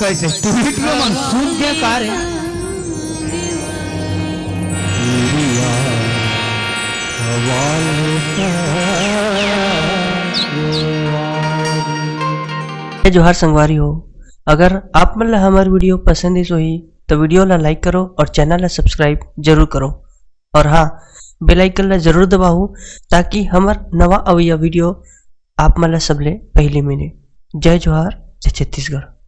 कैसे ट्वीट में मनसून क्या कार है जोहार संगवारी हो। अगर आप मतलब हमारी वीडियो पसंद ही सोही तो वीडियो ला लाइक करो और चैनल ला सब्सक्राइब जरूर करो और हाँ बेल आइकन ला जरूर दबाओ ताकि हमार नवा अवैया वीडियो आप मतलब सबले पहले मिले। जय जोहार, जय छत्तीसगढ़।